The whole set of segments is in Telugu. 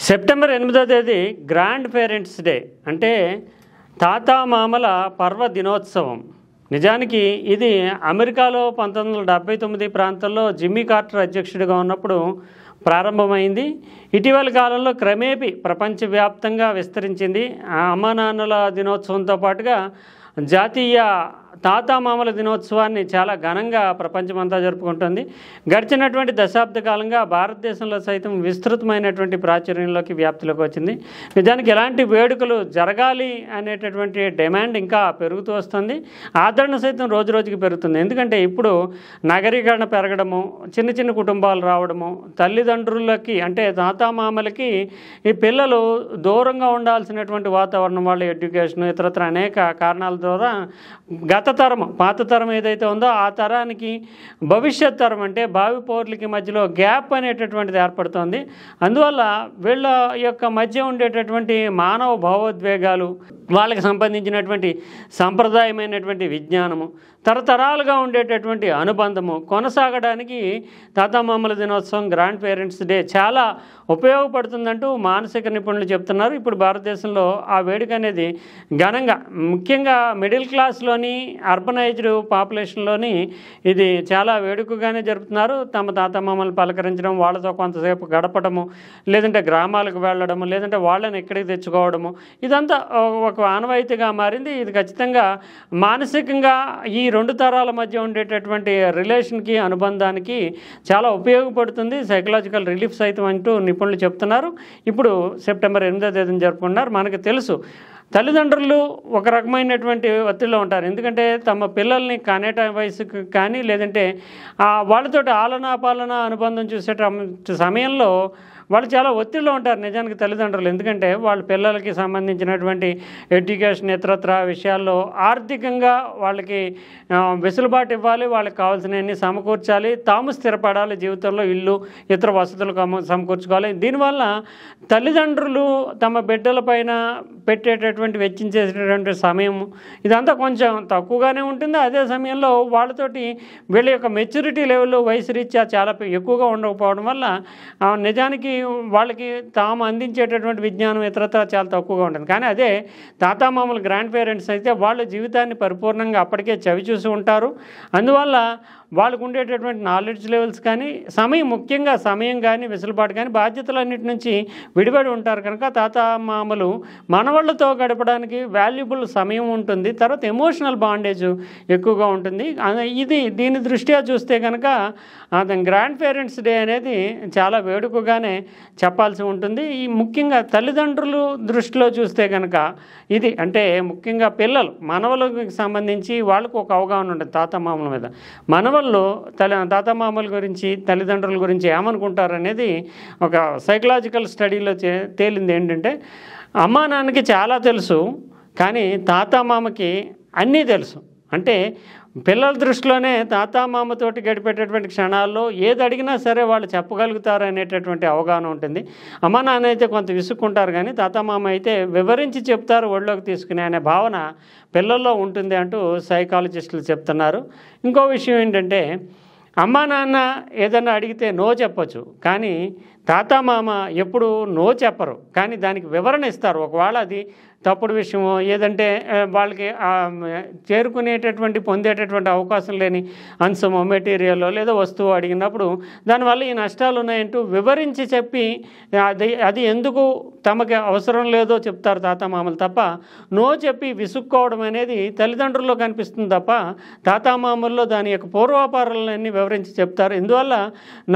సెప్టెంబర్ 8వ తేదీ గ్రాండ్ పేరెంట్స్ డే అంటే తాతా మామల పర్వ దినోత్సవం. నిజానికి ఇది అమెరికాలో 1979 ప్రాంతంలో జిమ్మీ కార్టర్ అధ్యక్షుడిగా ఉన్నప్పుడు ప్రారంభమైంది. ఇటీవల కాలంలో క్రమేపీ ప్రపంచవ్యాప్తంగా విస్తరించింది. అమ్మా నాన్నల దినోత్సవంతో పాటుగా జాతీయ తాతా మామల దినోత్సవాన్ని చాలా ఘనంగా ప్రపంచమంతా జరుపుకుంటుంది. గడిచినటువంటి దశాబ్ద కాలంగా భారతదేశంలో సైతం విస్తృతమైనటువంటి ప్రాచుర్యంలోకి వ్యాప్తిలోకి వచ్చింది. నిజానికి ఇలాంటి వేడుకలు జరగాలి అనేటటువంటి డిమాండ్ ఇంకా పెరుగుతూ వస్తుంది. ఆదరణ సైతం రోజు రోజుకి పెరుగుతుంది. ఎందుకంటే ఇప్పుడు నగరీకరణ పెరగడము, చిన్న చిన్న కుటుంబాలు రావడము, తల్లిదండ్రులకి అంటే తాతా మామలకి ఈ పిల్లలు దూరంగా ఉండాల్సినటువంటి వాతావరణం, వాళ్ళ ఎడ్యుకేషన్ ఇతరత్ర అనేక కారణాల ద్వారా గత తరం పాత తరం ఏదైతే ఉందో ఆ తరానికి భవిష్యత్ తరం అంటే భావి పౌరులకి మధ్యలో గ్యాప్ అనేటటువంటిది ఏర్పడుతుంది. అందువల్ల వీళ్ళ యొక్క మధ్య ఉండేటటువంటి మానవ భావోద్వేగాలు, వాళ్ళకి సంబంధించినటువంటి సంప్రదాయమైనటువంటి విజ్ఞానము, తరతరాలుగా ఉండేటటువంటి అనుబంధము కొనసాగడానికి తాతామామల దినోత్సవం గ్రాండ్ పేరెంట్స్ డే చాలా ఉపయోగపడుతుందంటూ మానసిక నిపుణులు చెప్తున్నారు. ఇప్పుడు భారతదేశంలో ఆ వేడుక అనేది ఘనంగా, ముఖ్యంగా మిడిల్ క్లాస్లోని అర్బనైజ్డ్ పాపులేషన్లోని ఇది చాలా వేడుకగానే జరుపుతున్నారు. తమ తాతమామలు పలకరించడం, వాళ్ళతో కొంతసేపు గడపడము, లేదంటే గ్రామాలకు వెళ్ళడము, లేదంటే వాళ్ళని ఎక్కడికి తెచ్చుకోవడము, ఇదంతా ఒక ఆనవాయితీగా మారింది. ఇది ఖచ్చితంగా మానసికంగా ఈ రెండు తరాల మధ్య ఉండేటటువంటి రిలేషన్కి, అనుబంధానికి చాలా ఉపయోగపడుతుంది. సైకలాజికల్ రిలీఫ్ సైతం అంటూ నిపుణులు చెప్తున్నారు. ఇప్పుడు సెప్టెంబర్ 8వ తేదీన జరుపుకున్నారు. మనకు తెలుసు తల్లిదండ్రులు ఒక రకమైనటువంటి ఒత్తిడిలో ఉంటారు. ఎందుకంటే తమ పిల్లల్ని కనేట వయసుకు కానీ లేదంటే వాళ్ళతోటి ఆలనా పాలన అనుబంధం చూసేట సమయంలో వాళ్ళు చాలా ఒత్తిడిలో ఉంటారు నిజానికి తల్లిదండ్రులు. ఎందుకంటే వాళ్ళ పిల్లలకి సంబంధించినటువంటి ఎడ్యుకేషన్ ఇతరత్ర విషయాల్లో ఆర్థికంగా వాళ్ళకి వెసులుబాటు ఇవ్వాలి, వాళ్ళకి కావాల్సినవన్నీ సమకూర్చాలి, తాము స్థిరపడాలి, జీవితంలో ఇల్లు ఇతర వసతులు సమకూర్చుకోవాలి. దీనివల్ల తల్లిదండ్రులు తమ బిడ్డల పైన పెట్టేటటువంటి వెచ్చించేటటువంటి సమయం ఇదంతా కొంచెం తక్కువగానే ఉంటుంది. అదే సమయంలో వాళ్ళతోటి వీళ్ళ యొక్క మెచ్యూరిటీ లెవెల్ వయసు రీత్యా చాలా ఎక్కువగా ఉండకపోవడం వల్ల నిజానికి వాళ్ళకి తాము అందించేటటువంటి విజ్ఞానం ఇతరత్ర చాలా తక్కువగా ఉంటుంది. కానీ అదే తాతామామలు గ్రాండ్ పేరెంట్స్ అయితే వాళ్ళ జీవితాన్ని పరిపూర్ణంగా అప్పటికే చవి చూసి ఉంటారు. అందువల్ల వాళ్ళకు ఉండేటటువంటి నాలెడ్జ్ లెవెల్స్ కానీ, ముఖ్యంగా సమయం కానీ, వెసులుబాటు కానీ, బాధ్యతలన్నిటి నుంచి విడిపడి ఉంటారు. కనుక తాతామామలు మనవాళ్ళతో గడపడానికి వాల్యుబుల్ సమయం ఉంటుంది. తర్వాత ఎమోషనల్ బాండేజ్ ఎక్కువగా ఉంటుంది. దీని దృష్ట్యా చూస్తే కనుక గ్రాండ్ పేరెంట్స్ డే అనేది చాలా వేడుకగానే చెప్పాల్సి ఉంటుంది. ఈ ముఖ్యంగా తల్లిదండ్రులు దృష్టిలో చూస్తే కనుక ఇది అంటే ముఖ్యంగా పిల్లలు మనవలకు సంబంధించి వాళ్ళకు ఒక అవగాహన ఉంటుంది తాతమామల మీద. మనవళ్ళు తాతమామల గురించి, తల్లిదండ్రుల గురించి ఏమనుకుంటారు అనేది ఒక సైకలాజికల్ స్టడీలో తేలింది ఏంటంటే, అమ్మా నాన్నకి చాలా తెలుసు కానీ తాతమామకి అన్నీ తెలుసు. అంటే పిల్లల దృష్టిలోనే తాతామామతోటి గడిపేటటువంటి క్షణాల్లో ఏది అడిగినా సరే వాళ్ళు చెప్పగలుగుతారు అనేటటువంటి అవగాహన ఉంటుంది. అమ్మ నాన్న అయితే కొంత విసుక్కుంటారు కానీ తాతామామ అయితే వివరించి చెప్తారు ఒళ్ళోకి తీసుకునే అనే భావన పిల్లల్లో ఉంటుంది అంటూ సైకాలజిస్టులు చెప్తున్నారు. ఇంకో విషయం ఏంటంటే, అమ్మా నాన్న ఏదన్నా అడిగితే నో చెప్పచ్చు, కానీ తాతామామ ఎప్పుడు నో చెప్పరు, కానీ దానికి వివరణ ఇస్తారు. ఒకవేళ అది తప్పుడు విషయమో ఏదంటే వాళ్ళకి పొందేటటువంటి అవకాశం లేని అంశమో మెటీరియల్లో లేదా వస్తువు అడిగినప్పుడు దానివల్ల ఈ నష్టాలు ఉన్నాయంటూ వివరించి చెప్పి అది ఎందుకు తమకి అవసరం లేదో చెప్తారు తాతామామలు తప్ప, నో చెప్పి విసుక్కోవడం అనేది తల్లిదండ్రుల్లో కనిపిస్తుంది తప్ప తాతామామల్లో దాని యొక్క పూర్వాపారాలన్నీ వివరించి చెప్తారు. ఇందువల్ల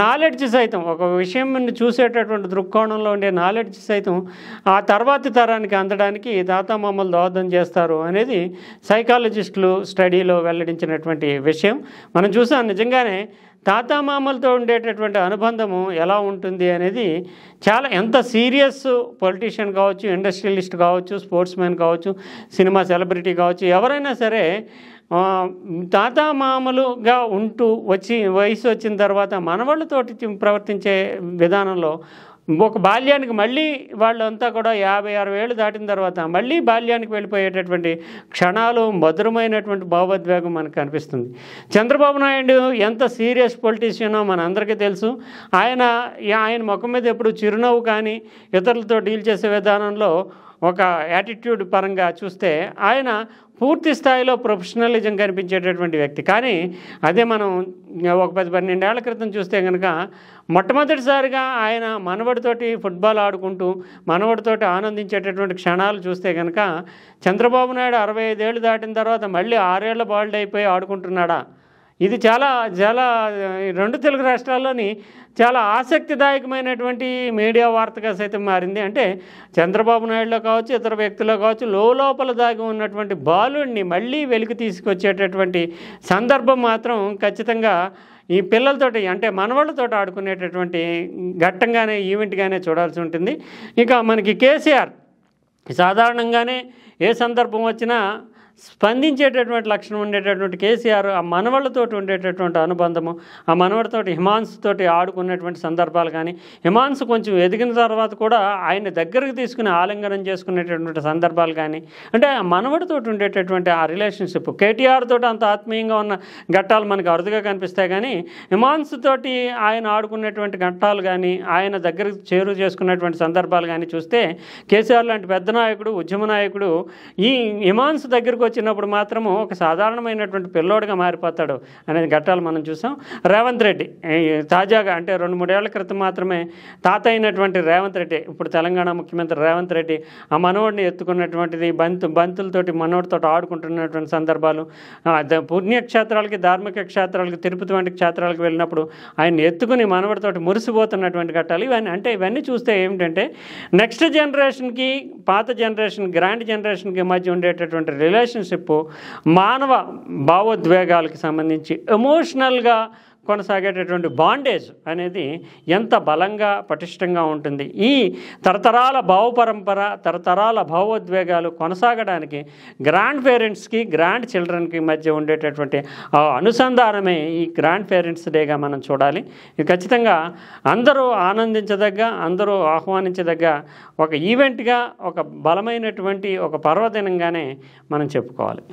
నాలెడ్జ్ సైతం, ఒక విషయం చూసేటటువంటి దృక్కోణంలో ఉండే నాలెడ్జ్ సైతం ఆ తర్వాతి తరానికి అందడానికి తాతామామలు దోహదం చేస్తారు అనేది సైకాలజిస్టులు స్టడీలో వెల్లడించినటువంటి విషయం. మనం చూసాం నిజంగానే తాతామామలతో ఉండేటటువంటి అనుబంధము ఎలా ఉంటుంది అనేది చాలా, ఎంత సీరియస్ పొలిటీషియన్ కావచ్చు, ఇండస్ట్రియలిస్ట్ కావచ్చు, స్పోర్ట్స్ మ్యాన్ కావచ్చు, సినిమా సెలబ్రిటీ కావచ్చు, ఎవరైనా సరే తాతామామలుగా ఉంటూ వయసు వచ్చిన తర్వాత మనవాళ్ళతోటి ప్రవర్తించే విధానంలో ఒక బాల్యానికి మళ్ళీ వాళ్ళంతా కూడా 50-60 ఏళ్ళు దాటిన తర్వాత మళ్ళీ బాల్యానికి వెళ్ళిపోయేటటువంటి క్షణాలు, మధురమైనటువంటి భావోద్వేగం మనకు కనిపిస్తుంది. చంద్రబాబు నాయుడు ఎంత సీరియస్ పొలిటీషియనో మన అందరికీ తెలుసు. ఆయన ముఖం మీద ఎప్పుడు చిరునవ్వు కానీ, ఇతరులతో డీల్ చేసే విధానంలో ఒక యాటిట్యూడ్ పరంగా చూస్తే ఆయన పూర్తి స్థాయిలో ప్రొఫెషనలిజం కనిపించేటటువంటి వ్యక్తి. కానీ అదే మనం ఒక 10-12 ఏళ్ల క్రితం చూస్తే కనుక మొట్టమొదటిసారిగా ఆయన మనవడితోటి ఫుట్బాల్ ఆడుకుంటూ మనవడితోటి ఆనందించేటటువంటి క్షణాలు చూస్తే కనుక చంద్రబాబు నాయుడు 65 ఏళ్ళు దాటిన తర్వాత మళ్ళీ 6 ఏళ్ల బాలుడు అయిపోయి ఆడుకుంటున్నాడా? ఇది చాలా చాలా 2 తెలుగు రాష్ట్రాల్లోని చాలా ఆసక్తిదాయకమైనటువంటి మీడియా వార్తగా సైతం మారింది. అంటే చంద్రబాబు నాయుడులో కావచ్చు, ఇతర వ్యక్తుల్లో కావచ్చు, లోపల దాగి ఉన్నటువంటి బాలుడిని మళ్ళీ వెలికి తీసుకొచ్చేటటువంటి సందర్భం మాత్రం ఖచ్చితంగా ఈ పిల్లలతోటి అంటే మనవాళ్ళతోటి ఆడుకునేటటువంటి ఘట్టంగానే ఈవెంట్గానే చూడాల్సి ఉంటుంది. ఇక మనకి కేసీఆర్ సాధారణంగానే ఏ సందర్భం వచ్చినా స్పందించేటటువంటి లక్షణం ఉండేటటువంటి కేసీఆర్ ఆ మనవాళ్ళతోటి ఉండేటటువంటి అనుబంధము, ఆ మనవాడితోటి హిమాన్సుతోటి ఆడుకున్నటువంటి సందర్భాలు కానీ, హిమాన్సు కొంచెం ఎదిగిన తర్వాత కూడా ఆయన దగ్గరకు తీసుకుని ఆలింగనం చేసుకునేటటువంటి సందర్భాలు కానీ, అంటే ఆ మనవాడితోటి ఉండేటటువంటి ఆ రిలేషన్షిప్ కేటీఆర్ తోటి అంత ఆత్మీయంగా ఉన్న ఘట్టాలు మనకు అరుదుగా కనిపిస్తాయి. కానీ హిమాన్సుతోటి ఆయన ఆడుకునేటువంటి ఘట్టాలు కానీ, ఆయన దగ్గరకు చేరువ చేసుకున్నటువంటి సందర్భాలు కానీ చూస్తే కేసీఆర్ లాంటి పెద్ద నాయకుడు, ఉద్యమ నాయకుడు ఈ హిమాన్సు దగ్గరకు వచ్చినప్పుడు మాత్రము ఒక సాధారణమైనటువంటి పిల్లోడుగా మారిపోతాడు అనేది ఘట్టాలు మనం చూసాం. రేవంత్ రెడ్డి తాజాగా అంటే 2-3 ఏళ్ల క్రితం మాత్రమే తాత అయినటువంటి రేవంత్ రెడ్డి, ఇప్పుడు తెలంగాణ ముఖ్యమంత్రి రేవంత్ రెడ్డి ఆ మనోడిని ఎత్తుకున్నటువంటిది, బంతులతోటి మనోడితో ఆడుకుంటున్నటువంటి సందర్భాలు, పుణ్యక్షేత్రాలకి, ధార్మిక క్షేత్రాలకి, తిరుపతి వంటి క్షేత్రాలకు వెళ్ళినప్పుడు ఆయన ఎత్తుకుని మనవడితోటి మురిసిపోతున్నటువంటి ఘట్టాలు ఇవన్నీ చూస్తే ఏమిటంటే నెక్స్ట్ జనరేషన్కి, పాత జనరేషన్, గ్రాండ్ జనరేషన్కి మధ్య ఉండేటటువంటి రిలేషన్షిప్ మానవ భావోద్వేగాలకు సంబంధించి ఎమోషనల్గా కొనసాగేటటువంటి బాండేజ్ అనేది ఎంత బలంగా పటిష్టంగా ఉంటుంది. ఈ తరతరాల భావపరంపర, తరతరాల భావోద్వేగాలు కొనసాగడానికి గ్రాండ్ పేరెంట్స్కి, గ్రాండ్ చిల్డ్రన్కి మధ్య ఉండేటటువంటి అనుసంధానమే ఈ గ్రాండ్ పేరెంట్స్ డేగా మనం చూడాలి. ఇది ఖచ్చితంగా అందరూ ఆనందించదగ్గ, అందరూ ఆహ్వానించదగ్గ ఒక ఈవెంట్గా, ఒక బలమైనటువంటి ఒక పర్వదినంగానే మనం చెప్పుకోవాలి.